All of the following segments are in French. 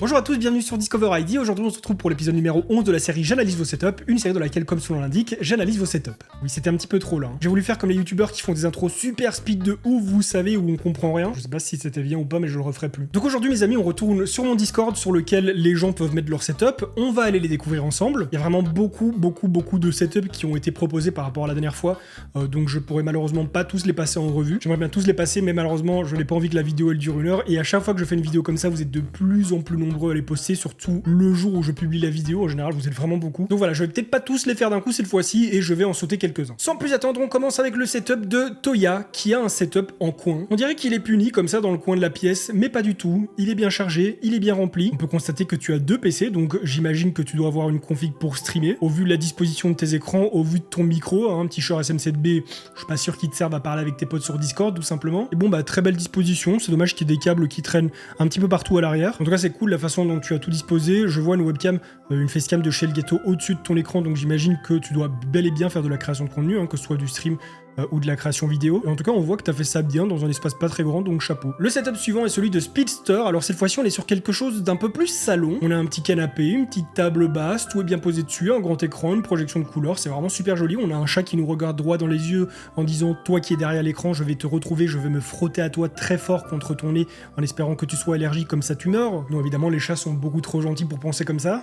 Bonjour à tous, bienvenue sur Discover ID. Aujourd'hui, on se retrouve pour l'épisode numéro 11 de la série J'analyse vos setups, une série dans laquelle, comme son nom l'indique, j'analyse vos setups. Oui, c'était un petit peu trop là. J'ai voulu faire comme les youtubeurs qui font des intros super speed de ouf, vous savez, où on comprend rien. Je sais pas si c'était bien ou pas, mais je le referai plus. Donc aujourd'hui, mes amis, on retourne sur mon Discord sur lequel les gens peuvent mettre leur setup. On va aller les découvrir ensemble. Il y a vraiment beaucoup de setups qui ont été proposés par rapport à la dernière fois. Donc je pourrais malheureusement pas tous les passer en revue. J'aimerais bien tous les passer, mais malheureusement, je n'ai pas envie que la vidéo elle dure 1 heure. Et à chaque fois que je fais une vidéo comme ça, vous êtes de plus en plus nombreux à les poster, surtout le jour où je publie la vidéo. En général, vous êtes vraiment beaucoup. Donc voilà, je vais peut-être pas tous les faire d'un coup cette fois-ci et je vais en sauter quelques-uns. Sans plus attendre, on commence avec le setup de Toya qui a un setup en coin. On dirait qu'il est puni comme ça dans le coin de la pièce, mais pas du tout. Il est bien chargé, il est bien rempli. On peut constater que tu as 2 PC, donc j'imagine que tu dois avoir une config pour streamer. Au vu de la disposition de tes écrans, au vu de ton micro, un petit Shure SM7B, je suis pas sûr qu'il te serve à parler avec tes potes sur Discord, tout simplement. Et bon, bah très belle disposition. C'est dommage qu'il y ait des câbles qui traînent un petit peu partout à l'arrière. En tout cas, c'est cool la façon dont tu as tout disposé. Je vois une webcam, une facecam de chez Elgato au-dessus de ton écran, donc j'imagine que tu dois bel et bien faire de la création de contenu, que ce soit du stream ou de la création vidéo. Et en tout cas, on voit que tu as fait ça bien dans un espace pas très grand, donc chapeau. Le setup suivant est celui de Speedster. Alors cette fois-ci, on est sur quelque chose d'un peu plus salon. On a un petit canapé, une petite table basse, tout est bien posé dessus, un grand écran, une projection de couleurs, c'est vraiment super joli. On a un chat qui nous regarde droit dans les yeux en disant « Toi qui es derrière l'écran, je vais te retrouver, je vais me frotter à toi très fort contre ton nez en espérant que tu sois allergique comme ça tu meurs. » Non, évidemment, les chats sont beaucoup trop gentils pour penser comme ça.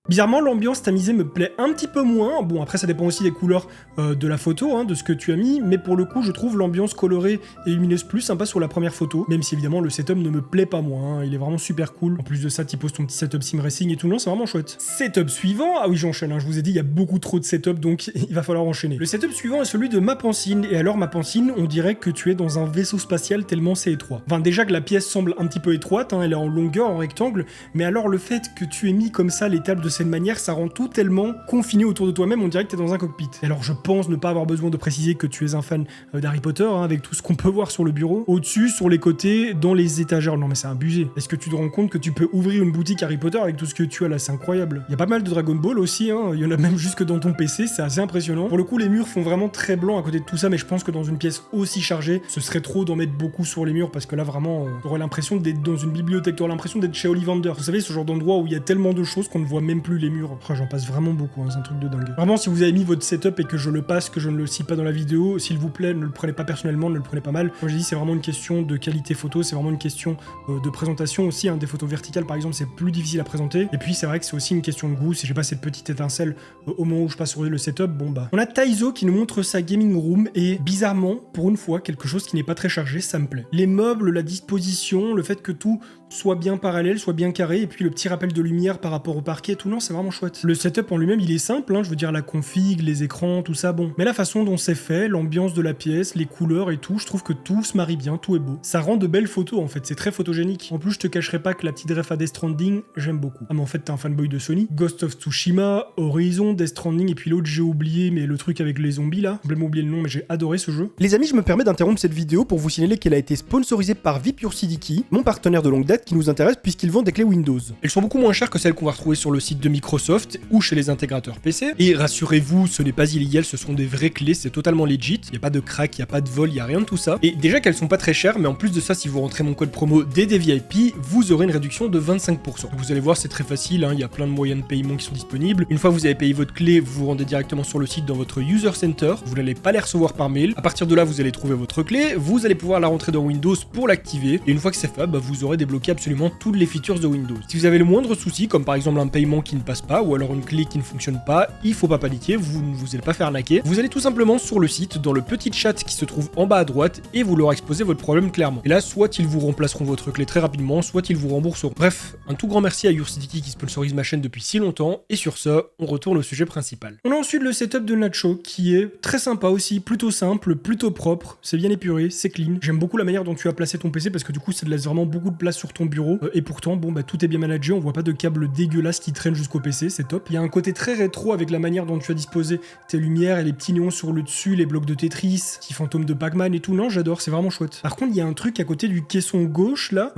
Bizarrement, l'ambiance tamisée me plaît un petit peu moins. Bon, après, ça dépend aussi des couleurs de la photo, de ce que tu as mis, mais pour le coup, je trouve l'ambiance colorée et lumineuse plus sympa sur la première photo, même si évidemment le setup ne me plaît pas moins. Il est vraiment super cool. En plus de ça, tu poses ton petit setup sim racing et tout, non, c'est vraiment chouette. Setup suivant, ah oui, j'enchaîne, je vous ai dit, il y a beaucoup trop de setup, donc il va falloir enchaîner. Le setup suivant est celui de Mapansine, et alors Mapansine, on dirait que tu es dans un vaisseau spatial tellement c'est étroit. Enfin, déjà que la pièce semble un petit peu étroite, elle est en longueur, en rectangle, mais alors le fait que tu aies mis comme ça les tables de cette manière, ça rend tout tellement confiné autour de toi-même, on dirait que t'es dans un cockpit. Et alors je pense ne pas avoir besoin de préciser que tu es un fan d'Harry Potter, avec tout ce qu'on peut voir sur le bureau. Au-dessus, sur les côtés, dans les étagères. Non mais c'est abusé. Est-ce que tu te rends compte que tu peux ouvrir une boutique Harry Potter avec tout ce que tu as là? C'est incroyable. Il y a pas mal de Dragon Ball aussi, il y en a même jusque dans ton PC, c'est assez impressionnant. Pour le coup, les murs font vraiment très blanc à côté de tout ça, mais je pense que dans une pièce aussi chargée, ce serait trop d'en mettre beaucoup sur les murs, parce que là vraiment, t'aurais l'impression d'être dans une bibliothèque, t'aurais l'impression d'être chez Ollivander. Vous savez, ce genre d'endroit où il y a tellement de choses qu'on ne voit même plus les murs. Après, j'en passe vraiment beaucoup, c'est un truc de dingue. Vraiment, si vous avez mis votre setup et que je le passe, que je ne le cite pas dans la vidéo, s'il vous plaît, ne le prenez pas personnellement, ne le prenez pas mal. Moi j'ai dit, c'est vraiment une question de qualité photo, c'est vraiment une question de présentation aussi. Des photos verticales par exemple, c'est plus difficile à présenter. Et puis c'est vrai que c'est aussi une question de goût. Si j'ai pas cette petite étincelle au moment où je passe sur le setup, bon bah. On a Taizo qui nous montre sa gaming room et bizarrement, pour une fois, quelque chose qui n'est pas très chargé, ça me plaît. Les meubles, la disposition, le fait que tout soit bien parallèle, soit bien carré, et puis le petit rappel de lumière par rapport au parquet, tout, non, c'est vraiment chouette. Le setup en lui-même, il est simple, je veux dire la config, les écrans, tout ça, bon. Mais la façon dont c'est fait, l'ambiance de la pièce, les couleurs et tout, je trouve que tout se marie bien, tout est beau. Ça rend de belles photos en fait, c'est très photogénique. En plus, je te cacherai pas que la petite ref à Death Stranding, j'aime beaucoup. Ah mais en fait, t'es un fanboy de Sony. Ghost of Tsushima, Horizon, Death Stranding, et puis l'autre j'ai oublié, mais le truc avec les zombies là, j'ai oublié le nom, mais j'ai adoré ce jeu. Les amis, je me permets d'interrompre cette vidéo pour vous signaler qu'elle a été sponsorisée par Vipure Sidiki, mon partenaire de longue date qui nous intéresse puisqu'ils vendent des clés Windows. Elles sont beaucoup moins chères que celles qu'on va retrouver sur le site de Microsoft ou chez les intégrateurs PC. Et rassurez-vous, ce n'est pas illégal, ce sont des vraies clés, c'est totalement legit. Il n'y a pas de crack, il n'y a pas de vol, il n'y a rien de tout ça. Et déjà qu'elles sont pas très chères, mais en plus de ça, si vous rentrez mon code promo DDVIP, vous aurez une réduction de 25%. Donc vous allez voir, c'est très facile, il y a plein de moyens de paiement qui sont disponibles. Une fois que vous avez payé votre clé, vous vous rendez directement sur le site dans votre User Center. Vous n'allez pas les recevoir par mail. À partir de là, vous allez trouver votre clé, vous allez pouvoir la rentrer dans Windows pour l'activer. Et une fois que c'est fait, vous aurez débloqué absolument toutes les features de Windows. Si vous avez le moindre souci, comme par exemple un paiement qui ne passe pas, ou alors une clé qui ne fonctionne pas, il faut pas paniquer, vous ne vous allez pas faire arnaquer. Vous allez tout simplement sur le site, dans le petit chat qui se trouve en bas à droite, et vous leur exposez votre problème clairement. Et là, soit ils vous remplaceront votre clé très rapidement, soit ils vous rembourseront. Bref, un tout grand merci à YourCDK qui sponsorise ma chaîne depuis si longtemps, et sur ce, on retourne au sujet principal. On a ensuite le setup de Nacho, qui est très sympa aussi, plutôt simple, plutôt propre, c'est bien épuré, c'est clean. J'aime beaucoup la manière dont tu as placé ton PC, parce que du coup, ça te laisse vraiment beaucoup de place sur ton bureau. Et pourtant, bon, bah, tout est bien managé, on voit pas de câbles dégueulasses qui traînent jusqu'au PC, c'est top. Il y a un côté très rétro avec la manière dont tu as disposé tes lumières et les petits néons sur le dessus, les blocs de Tetris, petits fantômes de Pac-Man et tout. Non, j'adore, c'est vraiment chouette. Par contre, il y a un truc à côté du caisson gauche, là,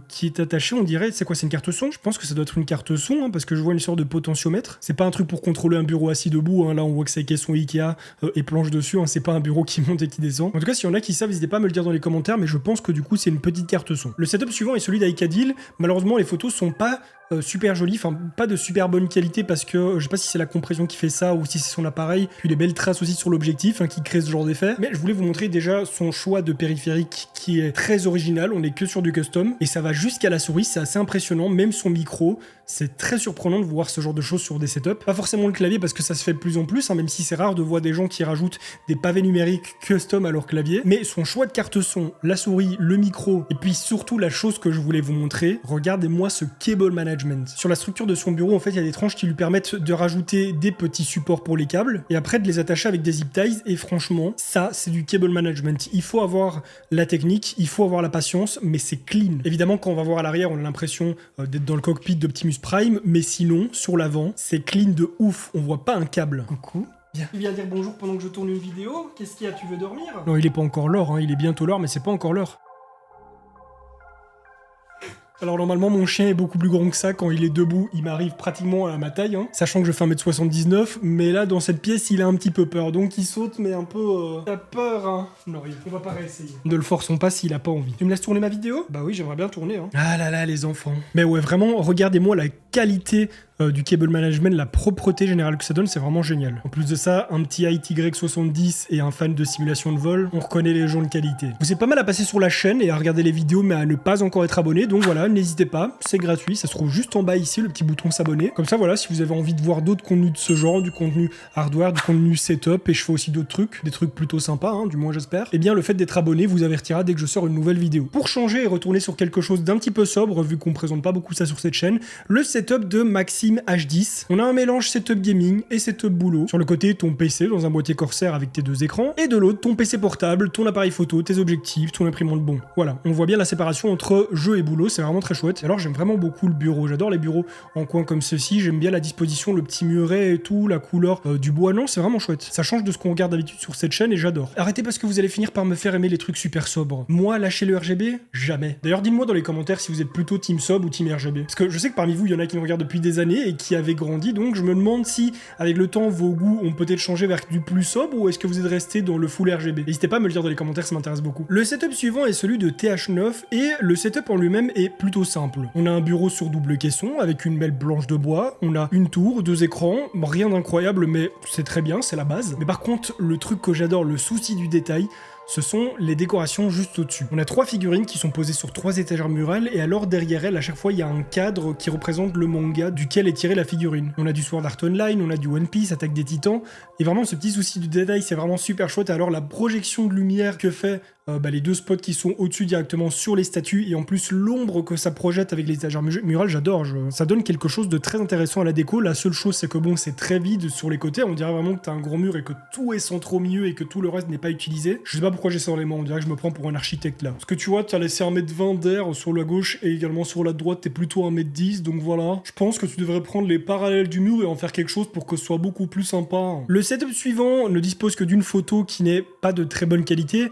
qui est attaché, on dirait, c'est quoi, c'est une carte son? Je pense que ça doit être une carte son, hein, parce que je vois une sorte de potentiomètre. C'est pas un truc pour contrôler un bureau assis debout, hein. Là, on voit que c'est caisson Ikea et planche dessus, hein. C'est pas un bureau qui monte et qui descend. En tout cas, s'il y en a qui savent, n'hésitez pas à me le dire dans les commentaires, mais je pense que du coup, c'est une petite carte son. Le setup suivant est celui d'Aikadil. Malheureusement, les photos sont pas super jolies, enfin pas de super bonne qualité parce que je sais pas si c'est la compression qui fait ça ou si c'est son appareil, puis les belles traces aussi sur l'objectif, hein, qui crée ce genre d'effet. Mais je voulais vous montrer déjà son choix de périphérique qui est très original, on est que sur du custom et ça va jusqu'à la souris, c'est assez impressionnant, même son micro, c'est très surprenant de voir ce genre de choses sur des setups. Pas forcément le clavier parce que ça se fait de plus en plus, hein, même si c'est rare de voir des gens qui rajoutent des pavés numériques custom à leur clavier, mais son choix de carte son, la souris, le micro et puis surtout la chose que je voulais vous montrer, regardez-moi ce cable management. Sur la structure de son bureau, en fait, il y a des tranches qui lui permettent de rajouter des petits supports pour les câbles et après de les attacher avec des zip ties. Et franchement, ça, c'est du cable management. Il faut avoir la technique, il faut avoir la patience, mais c'est clean. Évidemment, quand on va voir à l'arrière, on a l'impression d'être dans le cockpit d'Optimus Prime, mais sinon, sur l'avant, c'est clean de ouf. On voit pas un câble. Coucou. Bien. Tu viens dire bonjour pendant que je tourne une vidéo? Qu'est-ce qu'il y a? Tu veux dormir? Non, il est pas encore l'heure, hein. Il est bientôt l'heure, mais c'est pas encore l'heure. Alors normalement mon chien est beaucoup plus grand que ça, quand il est debout il m'arrive pratiquement à ma taille, hein. Sachant que je fais 1m79, mais là dans cette pièce il a un petit peu peur, donc il saute mais un peu... T'as peur hein? Non, on va pas réessayer. Ne le forçons pas s'il a pas envie. Tu me laisses tourner ma vidéo? Bah oui, j'aimerais bien tourner hein. Ah là là les enfants. Mais ouais vraiment, regardez-moi la qualité du cable management, la propreté générale que ça donne, c'est vraiment génial. En plus de ça, un petit ITY70 et un fan de simulation de vol, on reconnaît les gens de qualité. Vous êtes pas mal à passer sur la chaîne et à regarder les vidéos, mais à ne pas encore être abonné, donc voilà, n'hésitez pas, c'est gratuit, ça se trouve juste en bas ici, le petit bouton s'abonner. Comme ça, voilà, si vous avez envie de voir d'autres contenus de ce genre, du contenu hardware, du contenu setup, et je fais aussi d'autres trucs, des trucs plutôt sympas, hein, du moins j'espère, et bien le fait d'être abonné vous avertira dès que je sors une nouvelle vidéo. Pour changer et retourner sur quelque chose d'un petit peu sobre, vu qu'on présente pas beaucoup ça sur cette chaîne, le setup de Maxim H10. On a un mélange setup gaming et setup boulot. Sur le côté, ton PC dans un boîtier Corsair avec tes deux écrans, et de l'autre, ton PC portable, ton appareil photo, tes objectifs, ton imprimante. Bon, voilà, on voit bien la séparation entre jeu et boulot, c'est vraiment très chouette. Et alors j'aime vraiment beaucoup le bureau, j'adore les bureaux en coin comme ceci, j'aime bien la disposition, le petit muret et tout, la couleur du bois, non, c'est vraiment chouette. Ça change de ce qu'on regarde d'habitude sur cette chaîne et j'adore. Arrêtez parce que vous allez finir par me faire aimer les trucs super sobres. Moi, lâcher le RGB? Jamais. D'ailleurs, dites-moi dans les commentaires si vous êtes plutôt team sobre ou team RGB. Parce que je sais que parmi vous, il y en a qui me regardent depuis des années et qui avaient grandi, donc je me demande si, avec le temps, vos goûts ont peut-être changé vers du plus sobre ou est-ce que vous êtes resté dans le full RGB. N'hésitez pas à me le dire dans les commentaires, ça m'intéresse beaucoup. Le setup suivant est celui de TH9 et le setup en lui-même est plutôt simple. On a un bureau sur double caisson avec une belle planche de bois, on a une tour, deux écrans, rien d'incroyable mais c'est très bien, c'est la base. Mais par contre, le truc que j'adore, le souci du détail, ce sont les décorations juste au-dessus. On a 3 figurines qui sont posées sur 3 étagères murales et alors derrière elles, à chaque fois, il y a un cadre qui représente le manga duquel est tirée la figurine. On a du Sword Art Online, on a du One Piece, Attaque des Titans, et vraiment ce petit souci du détail, c'est vraiment super chouette. Alors la projection de lumière que fait les deux spots qui sont au-dessus directement sur les statues et en plus l'ombre que ça projette avec les étagères murales, j'adore. Ça donne quelque chose de très intéressant à la déco. La seule chose, c'est que bon, c'est très vide sur les côtés. On dirait vraiment que t'as un gros mur et que tout est centré au milieu et que tout le reste n'est pas utilisé. Je sais pas pourquoi j'ai ça dans les mains. On dirait que je me prends pour un architecte là. Parce que tu vois, t'as laissé 1m20 d'air sur la gauche et également sur la droite, t'es plutôt 1m10. Donc voilà. Je pense que tu devrais prendre les parallèles du mur et en faire quelque chose pour que ce soit beaucoup plus sympa. Le setup suivant ne dispose que d'une photo qui n'est pas de très bonne qualité.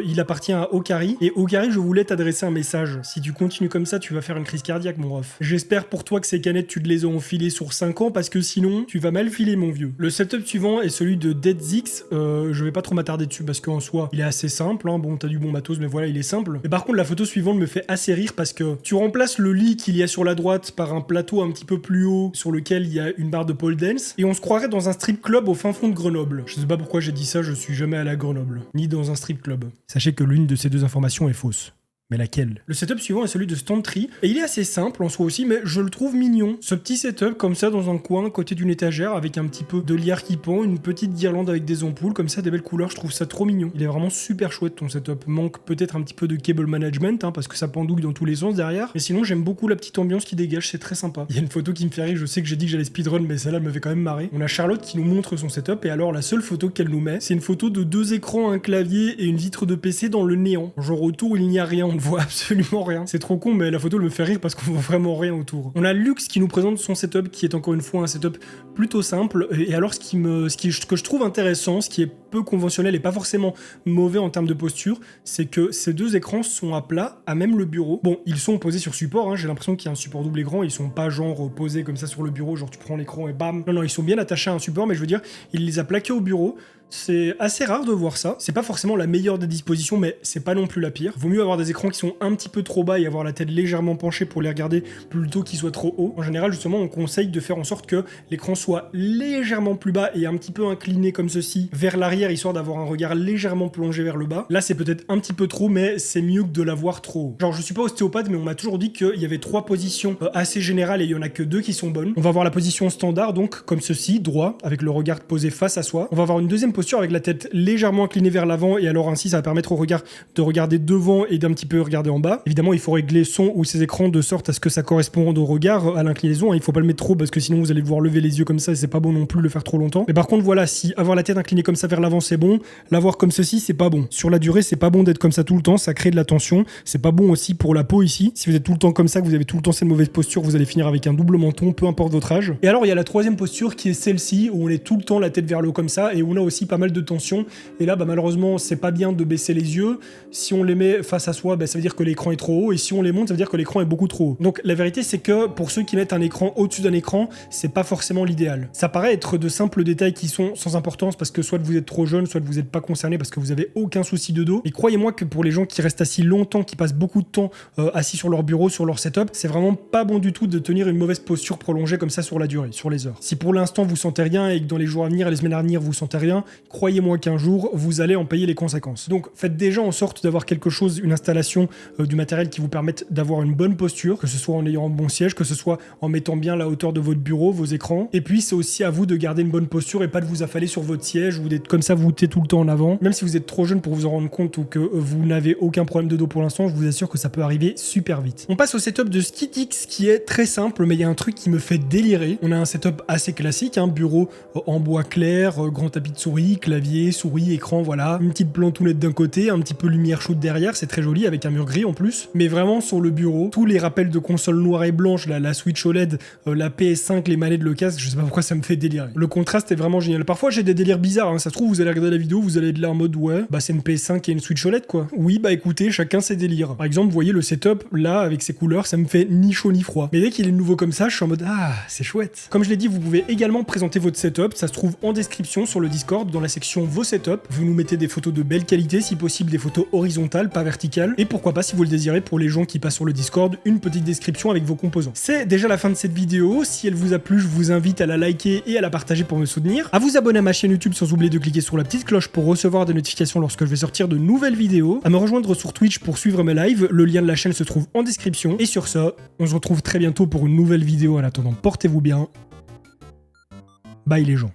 Il appartient à Okari. Et Okari, je voulais t'adresser un message. Si tu continues comme ça, tu vas faire une crise cardiaque, mon ref. J'espère pour toi que ces canettes, tu te les as enfilées sur 5 ans, parce que sinon, tu vas mal filer, mon vieux. Le setup suivant est celui de DeadZix. Je vais pas trop m'attarder dessus, parce qu'en soi, il est assez simple. Hein. Bon, t'as du bon matos, mais voilà, il est simple. Mais par contre, la photo suivante me fait assez rire, parce que tu remplaces le lit qu'il y a sur la droite par un plateau un petit peu plus haut, sur lequel il y a une barre de pole dance, et on se croirait dans un strip club au fin fond de Grenoble. Je sais pas pourquoi j'ai dit ça, je suis jamais allé à Grenoble. Ni dans un strip club. Sachez que l'une de ces deux informations est fausse. Mais laquelle? Le setup suivant est celui de Stand-Tree, et il est assez simple en soi aussi, mais je le trouve mignon. Ce petit setup comme ça dans un coin, à côté d'une étagère, avec un petit peu de lierre qui pend, une petite guirlande avec des ampoules, comme ça, des belles couleurs, je trouve ça trop mignon. Il est vraiment super chouette ton setup. Manque peut-être un petit peu de cable management, hein, parce que ça pendouille dans tous les sens derrière, mais sinon j'aime beaucoup la petite ambiance qui dégage, c'est très sympa. Il y a une photo qui me fait rire, je sais que j'ai dit que j'allais speedrun, mais celle-là me fait quand même marrer. On a Charlotte qui nous montre son setup, et alors la seule photo qu'elle nous met, c'est une photo de 2 écrans, un clavier et une vitre de PC dans le néant. Genre autour il n'y a rien, ne voit absolument rien. C'est trop con, mais la photo elle me fait rire parce qu'on voit vraiment rien autour. On a Lux qui nous présente son setup, qui est encore une fois un setup plutôt simple. Et alors, ce que je trouve intéressant, ce qui est peu conventionnel et pas forcément mauvais en termes de posture, c'est que ces deux écrans sont à plat, à même le bureau. Bon, ils sont posés sur support, hein, j'ai l'impression qu'il y a un support double écran, ils sont pas genre posés comme ça sur le bureau, genre tu prends l'écran et bam. Non, ils sont bien attachés à un support, mais je veux dire, il les a plaqués au bureau. C'est assez rare de voir ça. C'est pas forcément la meilleure des dispositions, mais c'est pas non plus la pire. Vaut mieux avoir des écrans qui sont un petit peu trop bas et avoir la tête légèrement penchée pour les regarder plutôt qu'ils soient trop hauts. En général, justement, on conseille de faire en sorte que l'écran soit légèrement plus bas et un petit peu incliné comme ceci vers l'arrière, histoire d'avoir un regard légèrement plongé vers le bas. Là, c'est peut-être un petit peu trop, mais c'est mieux que de l'avoir trop haut. Genre, je suis pas ostéopathe, mais on m'a toujours dit qu'il y avait 3 positions assez générales et il y en a que 2 qui sont bonnes. On va avoir la position standard, donc comme ceci, droit, avec le regard posé face à soi. On va avoir une deuxième posture avec la tête légèrement inclinée vers l'avant, et alors ainsi ça va permettre au regard de regarder devant et d'un petit peu regarder en bas. Évidemment, il faut régler son ou ses écrans de sorte à ce que ça corresponde au regard, à l'inclinaison, hein. Il faut pas le mettre trop parce que sinon vous allez devoir lever les yeux comme ça et c'est pas bon non plus de le faire trop longtemps. Mais par contre, voilà, si avoir la tête inclinée comme ça vers l'avant c'est bon, l'avoir comme ceci c'est pas bon. Sur la durée, c'est pas bon d'être comme ça tout le temps, ça crée de la tension. C'est pas bon aussi pour la peau ici. Si vous êtes tout le temps comme ça, que vous avez tout le temps cette mauvaise posture, vous allez finir avec un double menton, peu importe votre âge. Et alors il y a la troisième posture qui est celle-ci, où on est tout le temps la tête vers le haut comme ça et où on a aussi pas mal de tension. Et là, malheureusement, c'est pas bien de baisser les yeux. Si on les met face à soi, ça veut dire que l'écran est trop haut. Et si on les monte, ça veut dire que l'écran est beaucoup trop haut. Donc la vérité, c'est que pour ceux qui mettent un écran au-dessus d'un écran, c'est pas forcément l'idéal. Ça paraît être de simples détails qui sont sans importance parce que soit vous êtes trop jeune, soit vous n'êtes pas concerné parce que vous avez aucun souci de dos. Et croyez-moi que pour les gens qui restent assis longtemps, qui passent beaucoup de temps assis sur leur bureau, sur leur setup, c'est vraiment pas bon du tout de tenir une mauvaise posture prolongée comme ça sur la durée, sur les heures. Si pour l'instant vous sentez rien et que dans les jours à venir et les semaines à venir vous sentez rien, croyez-moi qu'un jour vous allez en payer les conséquences. Donc faites déjà en sorte d'avoir quelque chose, une installation du matériel qui vous permette d'avoir une bonne posture, que ce soit en ayant un bon siège, que ce soit en mettant bien la hauteur de votre bureau, vos écrans. Et puis c'est aussi à vous de garder une bonne posture et pas de vous affaler sur votre siège ou d'être comme ça voûté tout le temps en avant. Même si vous êtes trop jeune pour vous en rendre compte ou que vous n'avez aucun problème de dos pour l'instant, je vous assure que ça peut arriver super vite. On passe au setup de Skitix qui est très simple, mais il y a un truc qui me fait délirer. On a un setup assez classique, un bureau en bois clair, grand tapis de souris, clavier, souris, écran, voilà, une petite plantounette d'un côté, un petit peu lumière chaude derrière, c'est très joli avec un mur gris en plus. Mais vraiment sur le bureau, tous les rappels de console noire et blanche, la Switch OLED, la PS5, les manettes, le casque, je sais pas pourquoi ça me fait délirer. Le contraste est vraiment génial. Parfois j'ai des délires bizarres, hein. Ça se trouve vous allez regarder la vidéo, vous allez être là en mode ouais, c'est une PS5 et une Switch OLED quoi. Oui écoutez, chacun ses délires. Par exemple, vous voyez le setup là avec ses couleurs, ça me fait ni chaud ni froid. Mais dès qu'il est nouveau comme ça, je suis en mode c'est chouette. Comme je l'ai dit, vous pouvez également présenter votre setup, ça se trouve en description sur le Discord dans la section vos setups. Vous nous mettez des photos de belle qualité, si possible des photos horizontales, pas verticales. Et pourquoi pas, si vous le désirez, pour les gens qui passent sur le Discord, une petite description avec vos composants. C'est déjà la fin de cette vidéo. Si elle vous a plu, je vous invite à la liker et à la partager pour me soutenir. À vous abonner à ma chaîne YouTube sans oublier de cliquer sur la petite cloche pour recevoir des notifications lorsque je vais sortir de nouvelles vidéos. À me rejoindre sur Twitch pour suivre mes lives. Le lien de la chaîne se trouve en description. Et sur ça, on se retrouve très bientôt pour une nouvelle vidéo. En attendant, portez-vous bien. Bye les gens.